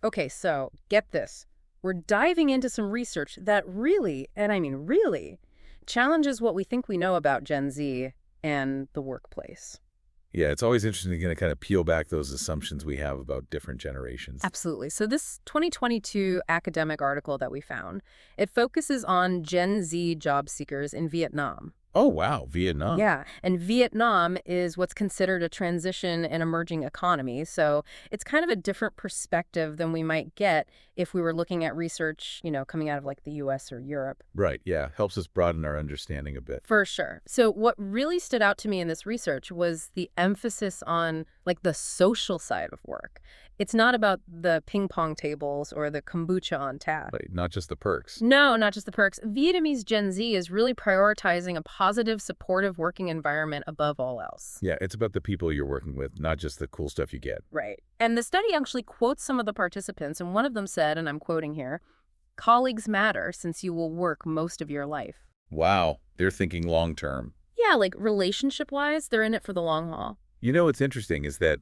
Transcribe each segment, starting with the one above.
Okay, so get this. We're diving into some research that really, and I mean really, challenges what we think we know about Gen Z and the workplace. Yeah, it's always interesting to kind of peel back those assumptions we have about different generations. Absolutely. So this 2022 academic article that we found, it focuses on Gen Z job seekers in Vietnam. Oh, wow, Vietnam. Yeah, and Vietnam is what's considered a transition and emerging economy, so it's kind of a different perspective than we might get if we were looking at research, coming out of like the US or Europe. Right, yeah, helps us broaden our understanding a bit. For sure. So what really stood out to me in this research was the emphasis on like the social side of work. It's not about the ping pong tables or the kombucha on tap. Right, not just the perks. No, not just the perks. Vietnamese Gen Z is really prioritizing a positive, supportive working environment above all else. Yeah, it's about the people you're working with, not just the cool stuff you get. Right. And the study actually quotes some of the participants, and one of them said, and I'm quoting here, "Colleagues matter since you will work most of your life." Wow, they're thinking long term. Yeah, like relationship-wise, they're in it for the long haul. You know what's interesting is that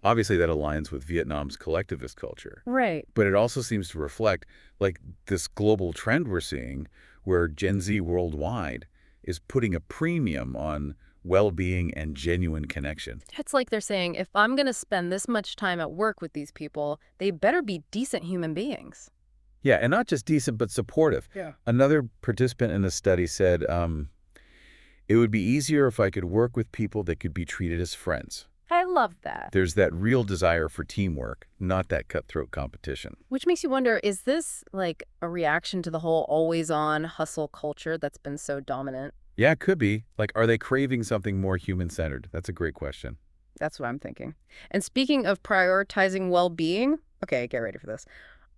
obviously that aligns with Vietnam's collectivist culture. Right. But it also seems to reflect like this global trend we're seeing where Gen Z worldwide is putting a premium on well-being and genuine connection. It's like they're saying, if I'm going to spend this much time at work with these people, they better be decent human beings. Yeah, and not just decent, but supportive. Yeah. Another participant in the study said, it would be easier if I could work with people that could be treated as friends. I love that. There's that real desire for teamwork, not that cutthroat competition. Which makes you wonder, is this like a reaction to the whole always-on hustle culture that's been so dominant? Yeah, it could be. Like, are they craving something more human-centered? That's a great question. That's what I'm thinking. And speaking of prioritizing well-being, okay, get ready for this.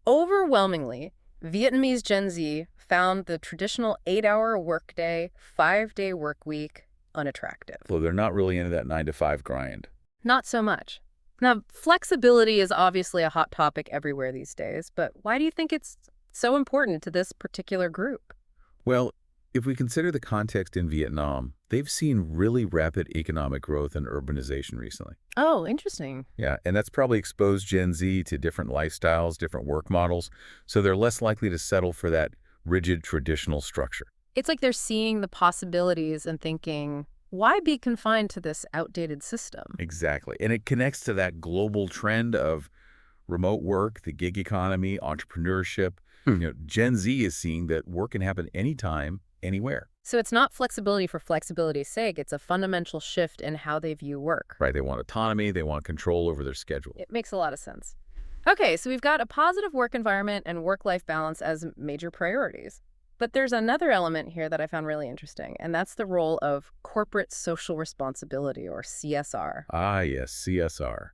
Overwhelmingly, Vietnamese Gen Z found the traditional 8-hour workday, 5-day work week unattractive. So they're not really into that 9-to-5 grind. Not so much. Now, flexibility is obviously a hot topic everywhere these days, but why do you think it's so important to this particular group? Well, if we consider the context in Vietnam, they've seen really rapid economic growth and urbanization recently. Oh, interesting. Yeah, and that's probably exposed Gen Z to different lifestyles, different work models, so they're less likely to settle for that rigid traditional structure. It's like they're seeing the possibilities and thinking, why be confined to this outdated system? Exactly. And it connects to that global trend of remote work, the gig economy, entrepreneurship. Gen Z is seeing that work can happen anytime, anywhere. So it's not flexibility for flexibility's sake. It's a fundamental shift in how they view work. Right. They want autonomy. They want control over their schedule. It makes a lot of sense. Okay, so we've got a positive work environment and work-life balance as major priorities. But there's another element here that I found really interesting, and that's the role of corporate social responsibility, or CSR. Ah, yes, CSR.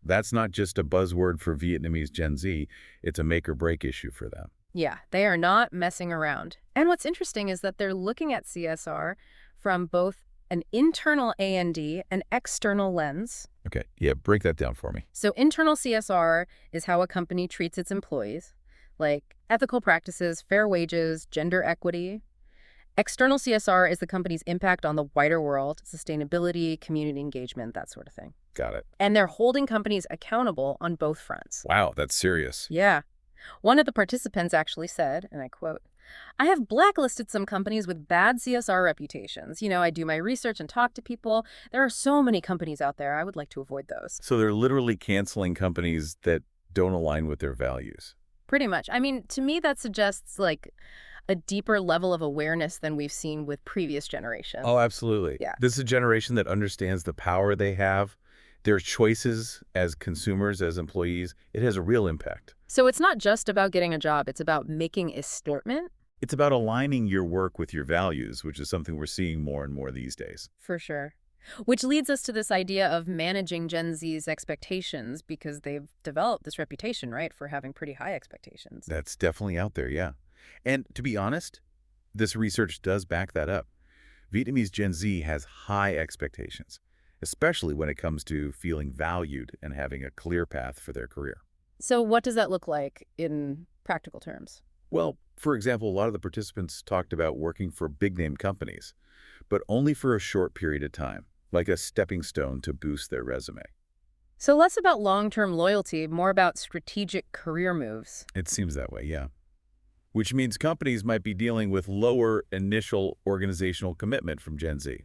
That's not just a buzzword for Vietnamese Gen Z. It's a make-or-break issue for them. Yeah, they are not messing around. And what's interesting is that they're looking at CSR from both an internal A&D and external lens. Okay, yeah, break that down for me. So internal CSR is how a company treats its employees, like ethical practices, fair wages, gender equity. External CSR is the company's impact on the wider world, sustainability, community engagement, that sort of thing. Got it. And they're holding companies accountable on both fronts. Wow, that's serious. Yeah. One of the participants actually said, and I quote, "I have blacklisted some companies with bad CSR reputations. I do my research and talk to people. There are so many companies out there. I would like to avoid those." So they're literally canceling companies that don't align with their values. Pretty much. I mean, to me, that suggests like a deeper level of awareness than we've seen with previous generations. Oh, absolutely. Yeah. This is a generation that understands the power they have, their choices as consumers, as employees. It has a real impact. So it's not just about getting a job. It's about making a statement. It's about aligning your work with your values, which is something we're seeing more and more these days. For sure. Which leads us to this idea of managing Gen Z's expectations, because they've developed this reputation, right, for having pretty high expectations. That's definitely out there, yeah. And to be honest, this research does back that up. Vietnamese Gen Z has high expectations, especially when it comes to feeling valued and having a clear path for their career. So what does that look like in practical terms? Well, for example, a lot of the participants talked about working for big-name companies, but only for a short period of time, like a stepping stone to boost their resume. So less about long-term loyalty, more about strategic career moves. It seems that way, yeah. Which means companies might be dealing with lower initial organizational commitment from Gen Z.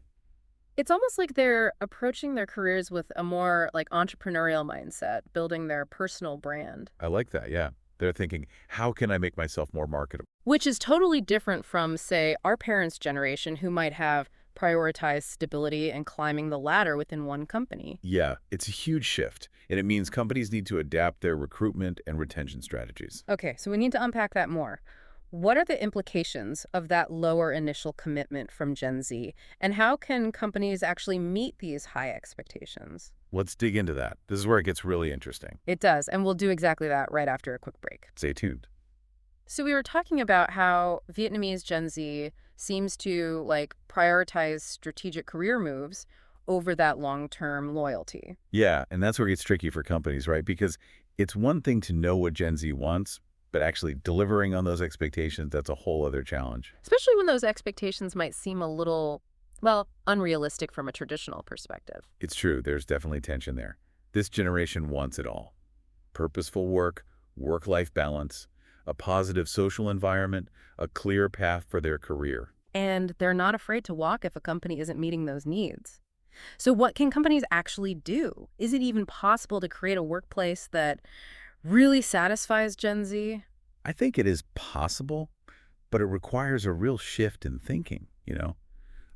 It's almost like they're approaching their careers with a more like entrepreneurial mindset, building their personal brand, I like that, yeah. They're thinking, how can I make myself more marketable? which is totally different from, say, our parents' generation who might have prioritized stability and climbing the ladder within one company. Yeah, it's a huge shift, and it means companies need to adapt their recruitment and retention strategies. Okay, so we need to unpack that more. What are the implications of that lower initial commitment from Gen Z, and how can companies actually meet these high expectations? Let's dig into that. This is where it gets really interesting. It does, and we'll do exactly that right after a quick break. Stay tuned. So we were talking about how Vietnamese Gen Z seems to like prioritize strategic career moves over that long-term loyalty. Yeah, and that's where it gets tricky for companies, right? Because it's one thing to know what Gen Z wants, but actually delivering on those expectations, that's a whole other challenge. Especially when those expectations might seem a little, well, unrealistic from a traditional perspective. It's true, there's definitely tension there. This generation wants it all. Purposeful work, work-life balance, a positive social environment, a clear path for their career. And they're not afraid to walk if a company isn't meeting those needs. So what can companies actually do? Is it even possible to create a workplace that really satisfies Gen Z? I think it is possible, but it requires a real shift in thinking,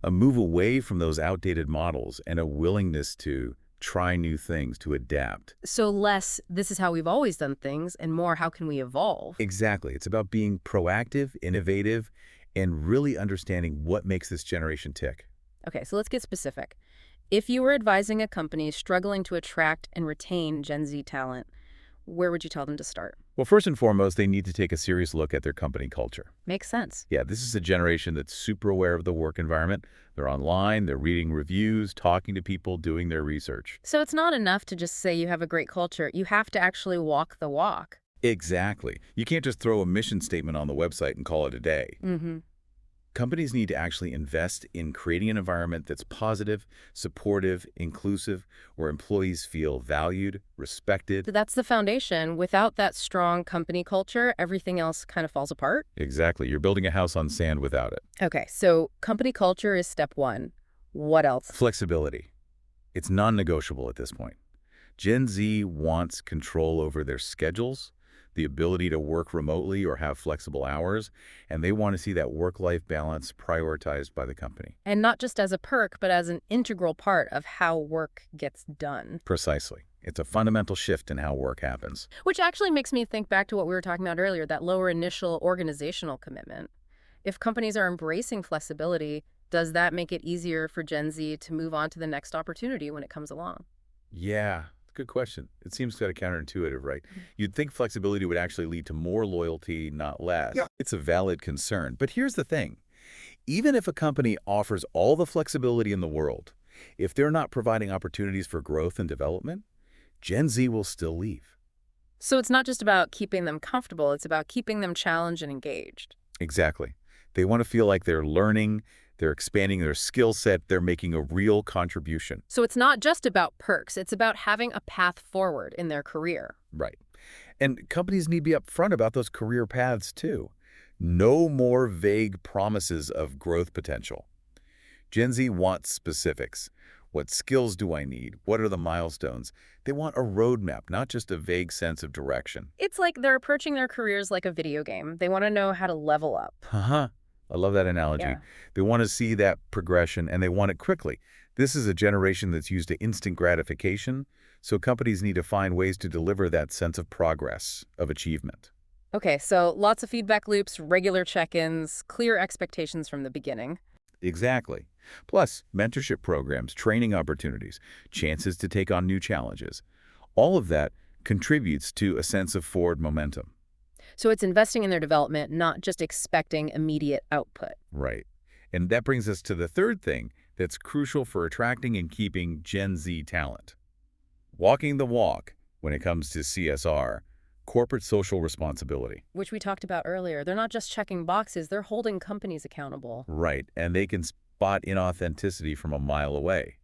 a move away from those outdated models and a willingness to try new things, to adapt. So less, this is how we've always done things, and more, how can we evolve? Exactly. It's about being proactive, innovative, and really understanding what makes this generation tick. Okay, so let's get specific. If you were advising a company struggling to attract and retain Gen Z talent, where would you tell them to start? Well, first and foremost, they need to take a serious look at their company culture. Makes sense. Yeah, this is a generation that's super aware of the work environment. They're online, they're reading reviews, talking to people, doing their research. So it's not enough to just say you have a great culture. You have to actually walk the walk. Exactly. You can't just throw a mission statement on the website and call it a day. Mm-hmm. Companies need to actually invest in creating an environment that's positive, supportive, inclusive, where employees feel valued, respected. So that's the foundation. Without that strong company culture, everything else kind of falls apart. Exactly. You're building a house on sand without it. Okay, so company culture is step one. What else? Flexibility. It's non-negotiable at this point. Gen Z wants control over their schedules, the ability to work remotely or have flexible hours, and they want to see that work-life balance prioritized by the company. And not just as a perk, but as an integral part of how work gets done. Precisely. It's a fundamental shift in how work happens. Which actually makes me think back to what we were talking about earlier, that lower initial organizational commitment. If companies are embracing flexibility, does that make it easier for Gen Z to move on to the next opportunity when it comes along? Yeah, good question. It seems kind of counterintuitive, right? You'd think flexibility would actually lead to more loyalty, not less. Yeah. It's a valid concern. But here's the thing. Even if a company offers all the flexibility in the world, if they're not providing opportunities for growth and development, Gen Z will still leave. So it's not just about keeping them comfortable, it's about keeping them challenged and engaged. Exactly. They want to feel like they're learning, they're expanding their skill set, they're making a real contribution. So it's not just about perks, it's about having a path forward in their career. Right. And companies need to be upfront about those career paths too. No more vague promises of growth potential. Gen Z wants specifics. What skills do I need? What are the milestones? They want a roadmap, not just a vague sense of direction. It's like they're approaching their careers like a video game. They want to know how to level up. Uh-huh. I love that analogy. Yeah. They want to see that progression, and they want it quickly. This is a generation that's used to instant gratification, so companies need to find ways to deliver that sense of progress, of achievement. Okay, so lots of feedback loops, regular check-ins, clear expectations from the beginning. Exactly. Plus, mentorship programs, training opportunities, chances to take on new challenges. All of that contributes to a sense of forward momentum. So it's investing in their development, not just expecting immediate output. Right. And that brings us to the third thing that's crucial for attracting and keeping Gen Z talent. Walking the walk when it comes to CSR, corporate social responsibility. Which we talked about earlier. They're not just checking boxes, they're holding companies accountable. Right. And they can spot inauthenticity from a mile away.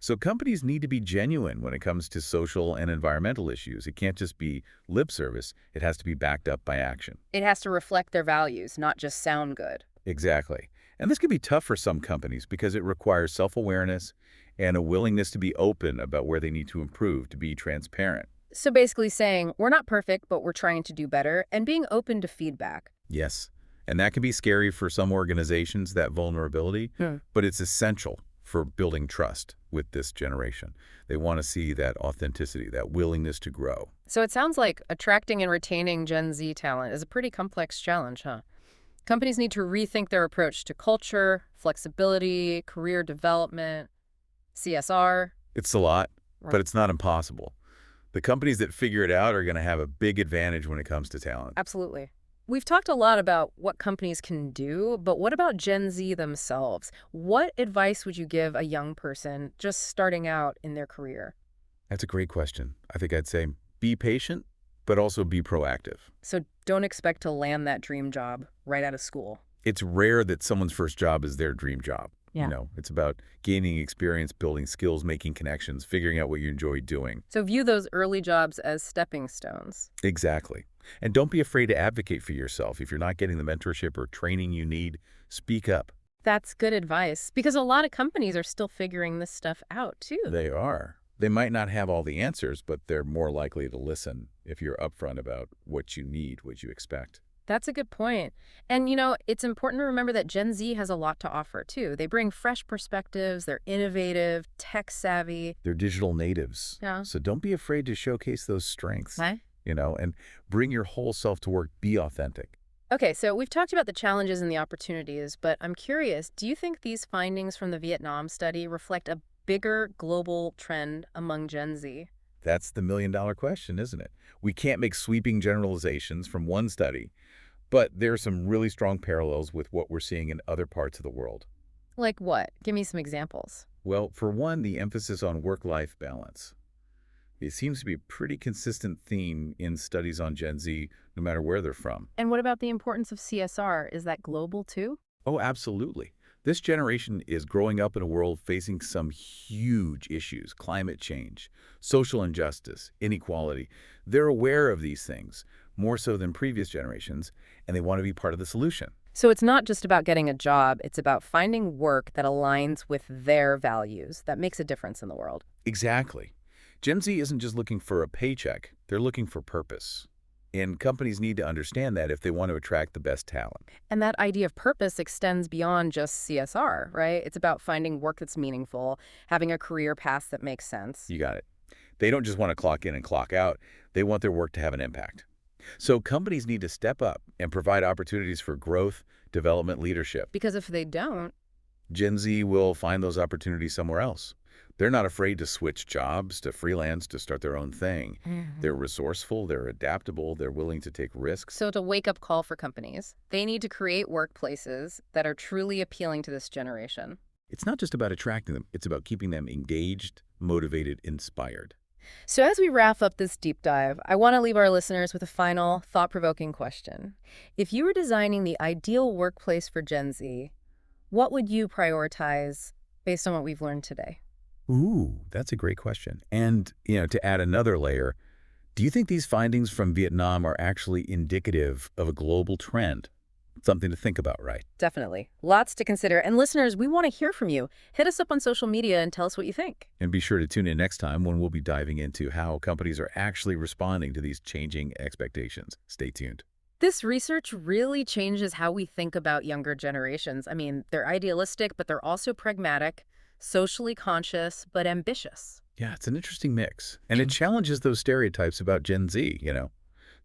So companies need to be genuine when it comes to social and environmental issues. It can't just be lip service. It has to be backed up by action. It has to reflect their values, not just sound good. Exactly. And this can be tough for some companies because it requires self-awareness and a willingness to be open about where they need to improve, to be transparent. So basically saying, we're not perfect, but we're trying to do better, and being open to feedback. Yes. And that can be scary for some organizations, that vulnerability, Hmm. but it's essential for building trust with this generation. They want to see that authenticity, that willingness to grow. So it sounds like attracting and retaining Gen Z talent is a pretty complex challenge, huh? Companies need to rethink their approach to culture, flexibility, career development, CSR. It's a lot, Right. but it's not impossible. The companies that figure it out are going to have a big advantage when it comes to talent. Absolutely. We've talked a lot about what companies can do, but what about Gen Z themselves? What advice would you give a young person just starting out in their career? That's a great question. I think I'd say be patient, but also be proactive. So don't expect to land that dream job right out of school. It's rare that someone's first job is their dream job. Yeah. It's about gaining experience, building skills, making connections, figuring out what you enjoy doing. So view those early jobs as stepping stones. Exactly. And don't be afraid to advocate for yourself. If you're not getting the mentorship or training you need, speak up. That's good advice because a lot of companies are still figuring this stuff out too. They are. They might not have all the answers, but they're more likely to listen if you're upfront about what you need, what you expect. That's a good point. And, it's important to remember that Gen Z has a lot to offer, too. They bring fresh perspectives, they're innovative, tech savvy. They're digital natives. Yeah. So don't be afraid to showcase those strengths, Right? and bring your whole self to work. Be authentic. Okay, so we've talked about the challenges and the opportunities, but I'm curious, do you think these findings from the Vietnam study reflect a bigger global trend among Gen Z? That's the million-dollar question, isn't it? We can't make sweeping generalizations from one study, but there are some really strong parallels with what we're seeing in other parts of the world. Like what? Give me some examples. Well, for one, the emphasis on work-life balance. It seems to be a pretty consistent theme in studies on Gen Z, no matter where they're from. And what about the importance of CSR? Is that global, too? Oh, absolutely. This generation is growing up in a world facing some huge issues: climate change, social injustice, inequality. They're aware of these things, more so than previous generations, and they want to be part of the solution. So it's not just about getting a job, it's about finding work that aligns with their values, that makes a difference in the world. Exactly. Gen Z isn't just looking for a paycheck, they're looking for purpose. And companies need to understand that if they want to attract the best talent. And that idea of purpose extends beyond just CSR, right? It's about finding work that's meaningful, having a career path that makes sense. You got it. They don't just want to clock in and clock out, they want their work to have an impact. So companies need to step up and provide opportunities for growth, development, leadership. Because if they don't, Gen Z will find those opportunities somewhere else. They're not afraid to switch jobs, to freelance, to start their own thing. They're resourceful, they're adaptable, they're willing to take risks. so it's a wake-up call for companies. They need to create workplaces that are truly appealing to this generation. It's not just about attracting them, it's about keeping them engaged, motivated, inspired. So as we wrap up this deep dive, I want to leave our listeners with a final, thought-provoking question. If you were designing the ideal workplace for Gen Z, what would you prioritize based on what we've learned today? Ooh, that's a great question. And, to add another layer, do you think these findings from Vietnam are actually indicative of a global trend? Something to think about, right? Definitely. Lots to consider. And listeners, we want to hear from you. Hit us up on social media and tell us what you think. And be sure to tune in next time when we'll be diving into how companies are actually responding to these changing expectations. Stay tuned. This research really changes how we think about younger generations. I mean, they're idealistic, but they're also pragmatic, socially conscious, but ambitious. Yeah, it's an interesting mix. And it challenges those stereotypes about Gen Z, that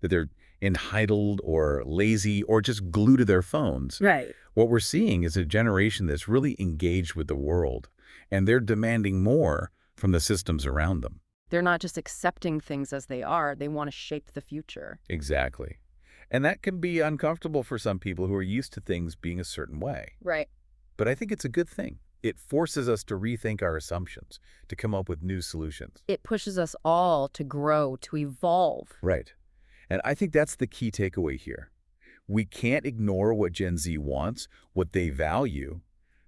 they're entitled or lazy or just glued to their phones. Right. What we're seeing is a generation that's really engaged with the world, and they're demanding more from the systems around them. They're not just accepting things as they are, they want to shape the future. Exactly. And that can be uncomfortable for some people who are used to things being a certain way. Right. But I think it's a good thing. It forces us to rethink our assumptions, to come up with new solutions. It pushes us all to grow, to evolve. Right. And I think that's the key takeaway here. We can't ignore what Gen Z wants, what they value,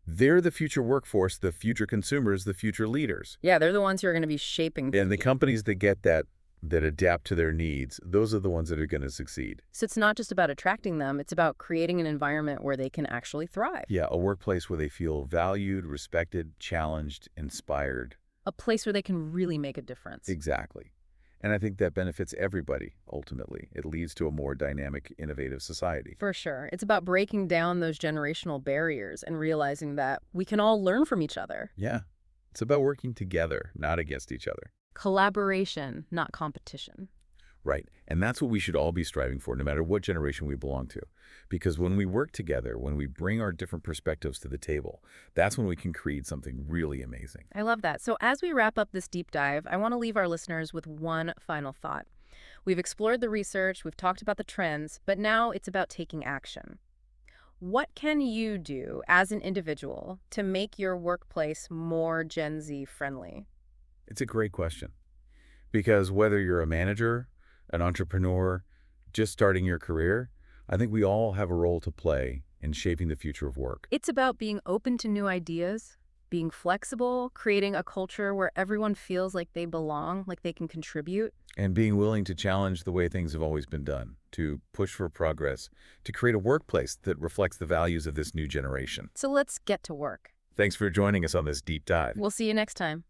They're the future workforce, the future consumers, the future leaders. Yeah, they're the ones who are going to be shaping the And the future. companies that get that adapt to their needs, those are the ones that are going to succeed. So it's not just about attracting them, it's about creating an environment where they can actually thrive. Yeah, a workplace where they feel valued, respected, challenged, inspired. A place where they can really make a difference. Exactly. And I think that benefits everybody, ultimately. It leads to a more dynamic, innovative society. For sure. It's about breaking down those generational barriers and realizing that we can all learn from each other. Yeah. It's about working together, not against each other. Collaboration, not competition. Right. And that's what we should all be striving for, no matter what generation we belong to. Because when we work together, when we bring our different perspectives to the table, that's when we can create something really amazing. I love that. So as we wrap up this deep dive, I want to leave our listeners with one final thought. We've explored the research, we've talked about the trends, but now it's about taking action. What can you do as an individual to make your workplace more Gen Z friendly? It's a great question. Because whether you're a manager, an entrepreneur, just starting your career, I think we all have a role to play in shaping the future of work. It's about being open to new ideas, being flexible, creating a culture where everyone feels like they belong, like they can contribute. And being willing to challenge the way things have always been done, to push for progress, to create a workplace that reflects the values of this new generation. So let's get to work. Thanks for joining us on this deep dive. We'll see you next time.